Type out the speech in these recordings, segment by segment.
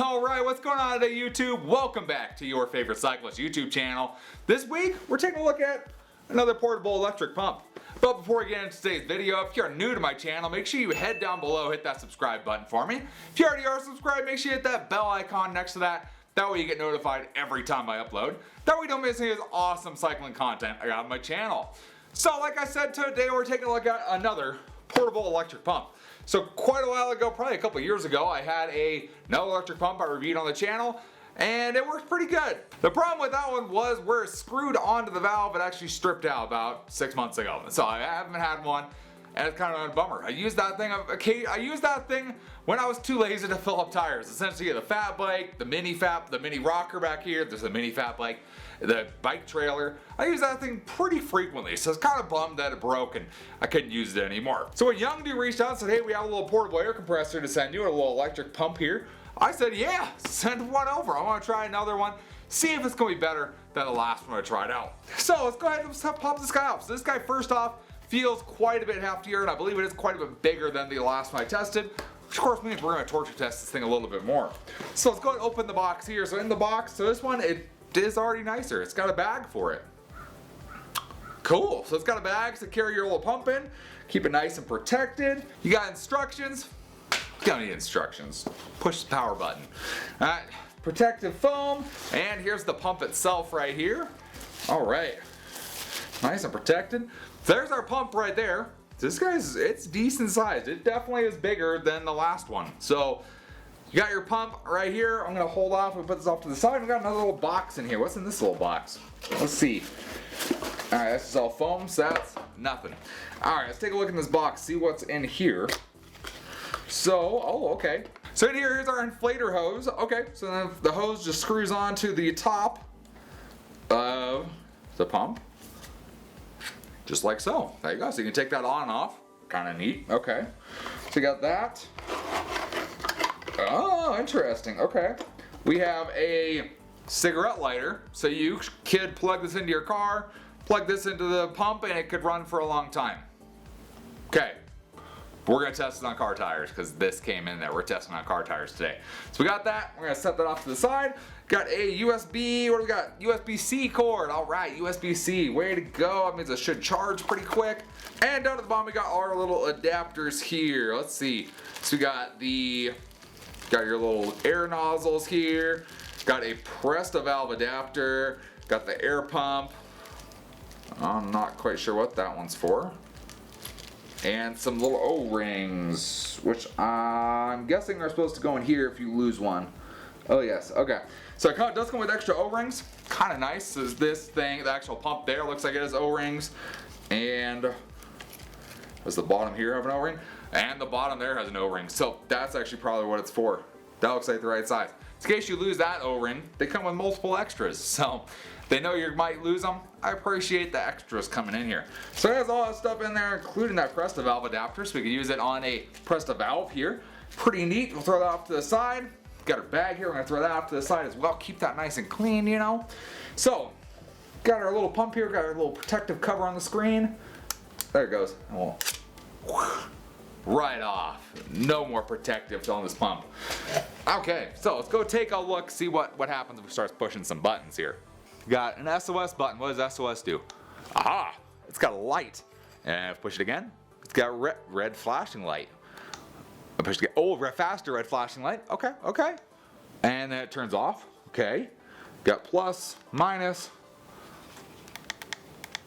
Alright, what's going on today, YouTube? Welcome back to your favorite cyclist YouTube channel. This week, we're taking a look at another portable electric pump. But before we get into today's video, if you're new to my channel, make sure you head down below, hit that subscribe button for me. If you already are subscribed, make sure you hit that bell icon next to that. That way you get notified every time I upload. That way you don't miss any of this awesome cycling content I got on my channel. So like I said, today we're taking a look at another portable electric pump. So quite a while ago, probably a couple years ago, I had another electric pump I reviewed on the channel, and it worked pretty good. The problem with that one was where it's screwed onto the valve, it actually stripped out about 6 months ago. So I haven't had one, and it's kind of a bummer. I used that thing when I was too lazy to fill up tires. Essentially, the fat bike, the mini rocker back here, there's a mini fat bike, the bike trailer. I use that thing pretty frequently, so it's kind of bummed that it broke and I couldn't use it anymore. So when youngdo reached out and said, hey, we have a little portable air compressor to send you, a little electric pump here, I said, yeah, send one over. I want to try another one, see if it's going to be better than the last one I tried out. So let's go ahead and pop this guy up. So this guy, first off, feels quite a bit heftier, and I believe it is quite a bit bigger than the last one I tested. Which of course means we're going to torture test this thing a little bit more. So let's go ahead and open the box here. So in the box, so this one, it is already nicer. It's got a bag for it. Cool, so it's got a bag to carry your little pump in, keep it nice and protected. You got instructions. You don't need instructions. Push the power button. Alright, protective foam, and here's the pump itself right here. Alright, nice and protected. There's our pump right there. This guy's, it's decent sized. It definitely is bigger than the last one. So you got your pump right here. I'm gonna hold off and put this off to the side. We got another little box in here. What's in this little box? Let's see. Alright, this is all foam, so that's nothing. Alright, let's take a look in this box, see what's in here. So, oh, okay. So in here, here's our inflator hose. Okay, so then the hose just screws onto the top of the pump. Just like so. There you go. So you can take that on and off. Kind of neat. Okay. So you got that. Oh, interesting. Okay. We have a cigarette lighter. So you could plug this into your car, plug this into the pump, and it could run for a long time. Okay. We're going to test it on car tires because this came in there. We're testing on car tires today. So we got that. We're going to set that off to the side. Got a USB, what do we got? USB-C cord. Alright, USB-C. Way to go. That means it should charge pretty quick. And down at the bottom we got our little adapters here. Let's see. So we got your little air nozzles here. Got a pressed valve adapter. Got the air pump. I'm not quite sure what that one's for. And some little O-rings, which I'm guessing are supposed to go in here if you lose one. Oh yes, okay. So it does come with extra O-rings. Kind of nice. Is this thing, the actual pump there looks like it has O-rings. And does the bottom here have an O-ring? And the bottom there has an O-ring. So that's actually probably what it's for. That looks like the right size. In case you lose that O-ring, they come with multiple extras. So they know you might lose them. I appreciate the extras coming in here. So it has all that stuff in there, including that pressed valve adapter, so we can use it on a pressed valve here. Pretty neat. We'll throw that off to the side. Got our bag here. We're gonna throw that off to the side as well. Keep that nice and clean, you know. So got our little pump here. Got our little protective cover on the screen. There it goes. Oh. Right off. No more protective on this pump. Okay, so let's go take a look, see what happens if we start pushing some buttons here. Got an SOS button. What does SOS do? Aha! It's got a light. And push it again. It's got red flashing light. I push it again. Oh, faster red flashing light. Okay, okay. And then it turns off. Okay. Got plus, minus.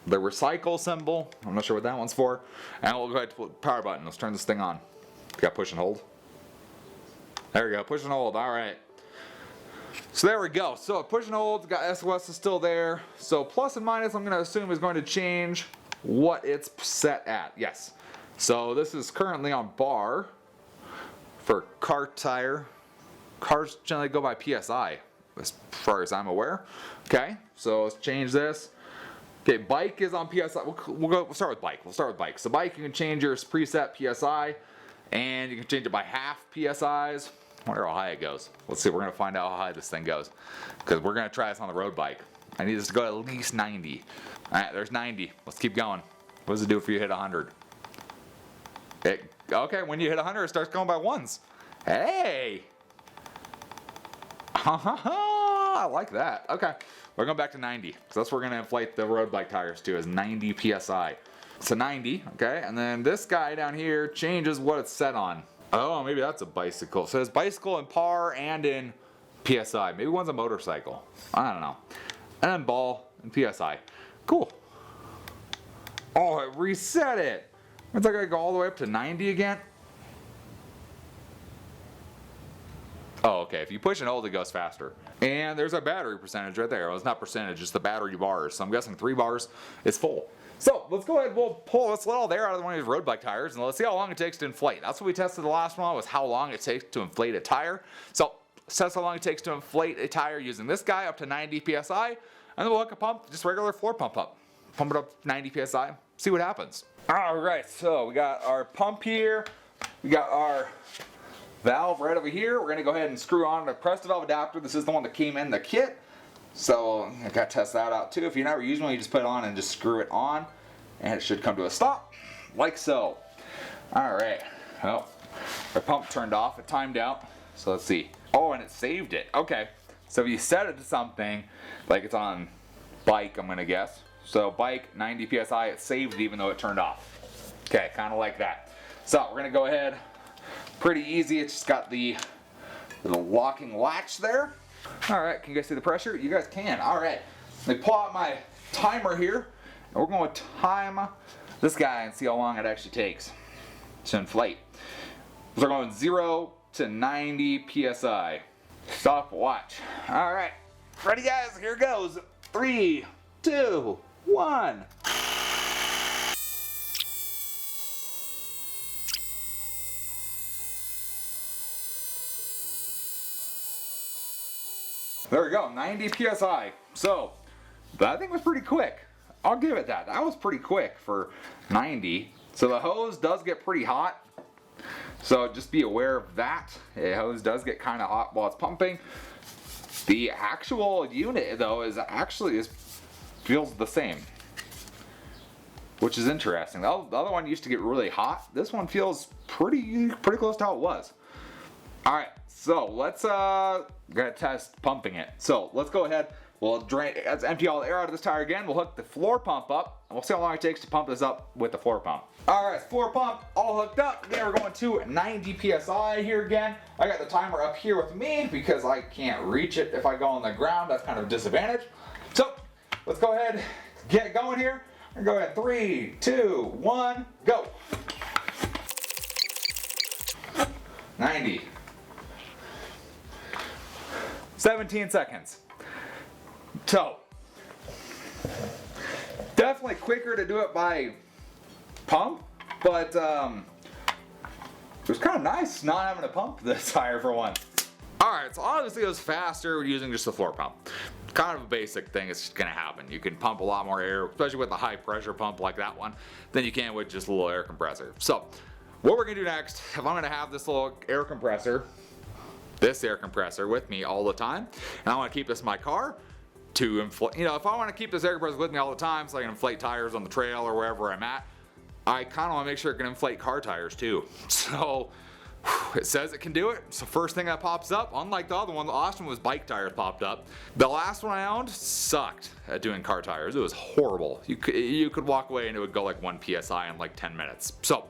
The recycle symbol. I'm not sure what that one's for. And we'll go ahead to put power button. Let's turn this thing on. Got push and hold. There we go. Push and hold. All right. So there we go. So push and hold. Got SOS is still there. So plus and minus, I'm going to assume is going to change what it's set at. Yes. So this is currently on bar for car tire. Cars generally go by PSI, as far as I'm aware. Okay. So let's change this. Okay, bike is on PSI. We'll start with bike. We'll start with bike. So bike, you can change your preset PSI, and you can change it by half PSIs. I wonder how high it goes. Let's see. We're gonna find out how high this thing goes, because we're gonna try this on the road bike. I need this to go at least 90. All right, there's 90. Let's keep going. What does it do if you hit 100? Okay, when you hit 100, it starts going by ones. Hey, I like that. Okay, we're going back to 90. So that's what we're going to inflate the road bike tires to, is 90 psi. So 90, okay, and then this guy down here changes what it's set on. Oh, maybe that's a bicycle. So it's bicycle in par and in psi. Maybe one's a motorcycle. I don't know. And then ball and psi. Cool. Oh, it reset it. It's like I go all the way up to 90 again. Oh, okay. If you push and hold, it goes faster. And there's our battery percentage right there. Well, it's not percentage, it's the battery bars. So I'm guessing 3 bars is full. So let's go ahead. Let's let all the air out of one of these road bike tires, and let's see how long it takes to inflate. That's what we tested the last one, was how long it takes to inflate a tire. So let's test how long it takes to inflate a tire using this guy up to 90 psi, and then we'll hook a pump, just regular floor pump up. Pump it up 90 psi. See what happens. All right. So we got our pump here. We got our valve right over here. We're gonna go ahead and screw on the press valve adapter. This is the one that came in the kit. So I gotta test that out too. If you're never using one, you just put it on and just screw it on, and it should come to a stop, like so. All right. Well, our pump turned off. It timed out. So let's see. Oh, and it saved it. Okay. So if you set it to something, like it's on bike, I'm gonna guess. So bike 90 psi. It saved it even though it turned off. Okay, kind of like that. So we're gonna go ahead. Pretty easy. It's just got the little locking latch there. All right, can you guys see the pressure? You guys can. All right, let me pull out my timer here, and we're going to time this guy and see how long it actually takes to inflate. We're going 0 to 90 psi. Stop, watch. All right, ready guys? Here goes. 3, 2, 1. There we go, 90 psi. So, that thing was pretty quick. I'll give it that. That was pretty quick for 90. So the hose does get pretty hot. So just be aware of that. The hose does get kind of hot while it's pumping. The actual unit though feels the same, which is interesting. The other one used to get really hot. This one feels pretty close to how it was. All right, so let's gotta test pumping it. So let's go ahead. Let's empty all the air out of this tire again. We'll hook the floor pump up, and we'll see how long it takes to pump this up with the floor pump. All right, floor pump all hooked up. Again, we're going to 90 psi here again. I got the timer up here with me because I can't reach it if I go on the ground. That's kind of a disadvantage. So let's go ahead, get going here. And go ahead, 3, 2, 1, go. 90. 17 seconds. So, definitely quicker to do it by pump, but it was kind of nice not having to pump this tire for one. Alright, so obviously it was faster using just the floor pump. Kind of a basic thing, it's just going to happen. You can pump a lot more air, especially with a high pressure pump like that one, than you can with just a little air compressor. So, what we're going to do next, if I'm going to have this little air compressor with me all the time, and I want to keep this in my car to inflate, if I want to keep this air compressor with me all the time so I can inflate tires on the trail or wherever I'm at, I kind of want to make sure it can inflate car tires too. So it says it can do it. So first thing that pops up, unlike the other one, the last one was bike tires popped up. The last one I owned sucked at doing car tires. It was horrible. You could walk away and it would go like 1 psi in like 10 minutes. So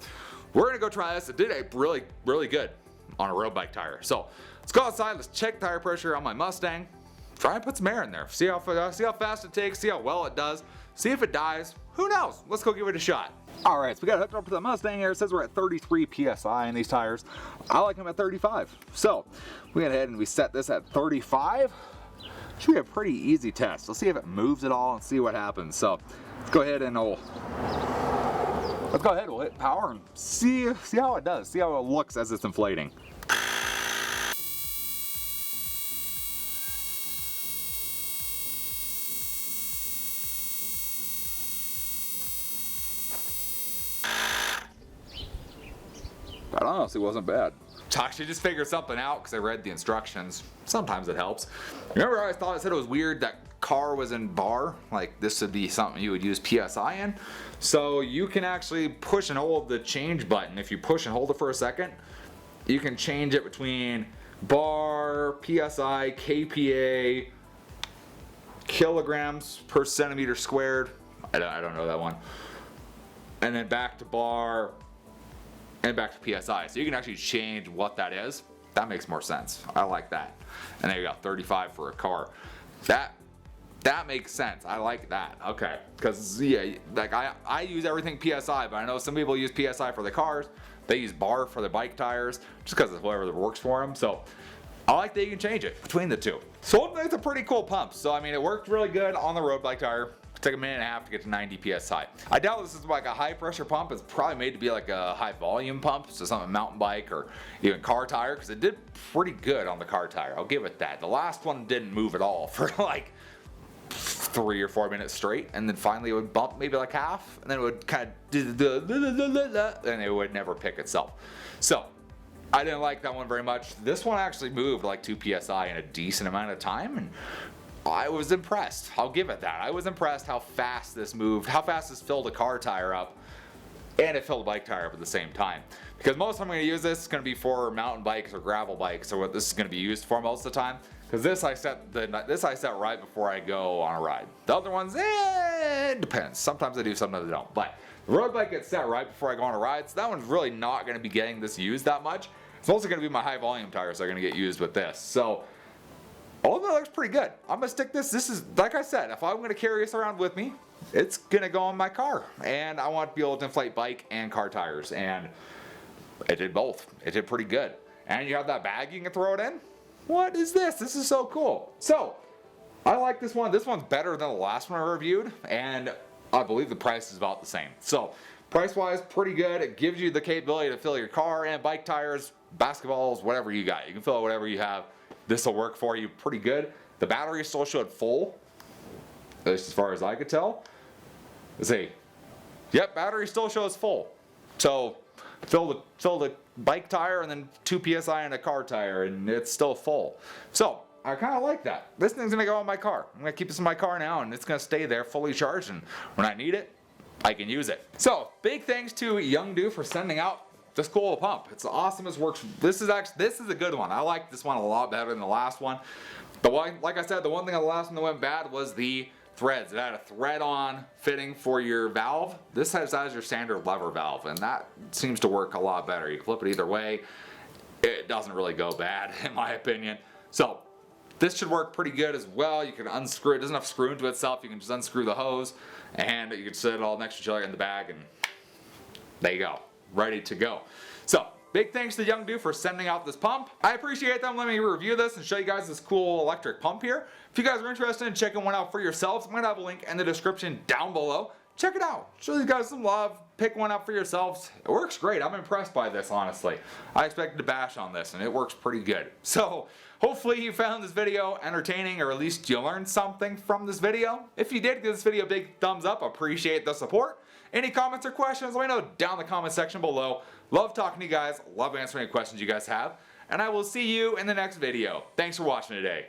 we're gonna go try this. It did a really good on a road bike tire. So let's go outside, let's check tire pressure on my Mustang, try and put some air in there, see how fast it takes, see how well it does, see if it dies, who knows, let's go give it a shot. Alright, so we got hooked up to the Mustang here. It says we're at 33 psi in these tires. I like them at 35. So we went ahead and we set this at 35. Should be a pretty easy test. Let's see if it moves at all and see what happens. So let's go ahead and we'll hit power and see how it does, see how it looks as it's inflating. But honestly, it wasn't bad. I actually just figured something out because I read the instructions. Sometimes it helps. Remember, I always thought it said it was weird that car was in bar, like this would be something you would use PSI in. So you can actually push and hold the change button. If you push and hold it for a second, you can change it between bar, PSI, KPA, kilograms per centimeter squared. I don't know that one. And then back to bar and back to PSI. So you can actually change what that is. That makes more sense. I like that. And then you got 35 for a car. That makes sense. I like that. Okay. Because yeah, like I use everything PSI, but I know some people use PSI for the cars. They use bar for the bike tires, just because it's whatever works for them. So I like that you can change it between the two. So it's a pretty cool pump. So I mean, it worked really good on the road bike tire. It took a minute and a half to get to 90 PSI. I doubt this is like a high pressure pump. It's probably made to be like a high volume pump. So something mountain bike or even car tire, because it did pretty good on the car tire. I'll give it that. The last one didn't move at all for like 3 or 4 minutes straight, and then finally it would bump maybe like half, and then it would kind of and it would never pick itself. So I didn't like that one very much. This one actually moved like 2 PSI in a decent amount of time, and I was impressed. I'll give it that. I was impressed how fast this moved, how fast this filled a car tire up, and it filled a bike tire up at the same time. Because most I'm going to use this is going to be for mountain bikes or gravel bikes, or what this is going to be used for most of the time. Because this I set right before I go on a ride. The other ones, it depends. Sometimes I do, sometimes I don't. But the road bike gets set right before I go on a ride, so that one's really not going to be getting this used that much. It's mostly going to be my high volume tires that are going to get used with this. So all of that looks pretty good. I'm going to stick this. This is, like I said, if I'm going to carry this around with me, it's going to go on my car. And I want to be able to inflate bike and car tires. And it did both. It did pretty good. And you have that bag you can throw it in. What is this? This is so cool. So I like this one. This one's better than the last one I reviewed, and I believe the price is about the same. So price wise, pretty good. It gives you the capability to fill your car and bike tires, basketballs, whatever you got. You can fill it whatever you have. This will work for you pretty good. The battery still showed full, at least as far as I could tell. Let's see. Yep, battery still shows full. So fill the bike tire and then 2 PSI in a car tire, and it's still full. So I kind of like that. This thing's gonna go on my car. I'm gonna keep this in my car now, and it's gonna stay there fully charged, and when I need it, I can use it. So big thanks to youngdo for sending out this cool pump. It's awesome. It works. This is a good one. I like this one a lot better than the last one. The one, like I said, the one thing on the last one that went bad was the threads. It had a thread-on fitting for your valve. This has your standard lever valve, and that seems to work a lot better. You flip it either way, it doesn't really go bad in my opinion. So this should work pretty good as well. You can unscrew it. It doesn't have to screw into itself. You can just unscrew the hose, and you can set it all next to each other in the bag, and there you go, ready to go. So big thanks to youngdo for sending out this pump. I appreciate them letting me review this and show you guys this cool electric pump here. If you guys are interested in checking one out for yourselves, I'm going to have a link in the description down below. Check it out. Show you guys some love. Pick one up for yourselves. It works great. I'm impressed by this, honestly. I expected to bash on this, and it works pretty good. So hopefully you found this video entertaining, or at least you learned something from this video. If you did, give this video a big thumbs up. Appreciate the support. Any comments or questions, let me know down in the comment section below. Love talking to you guys. Love answering any questions you guys have. And I will see you in the next video. Thanks for watching today.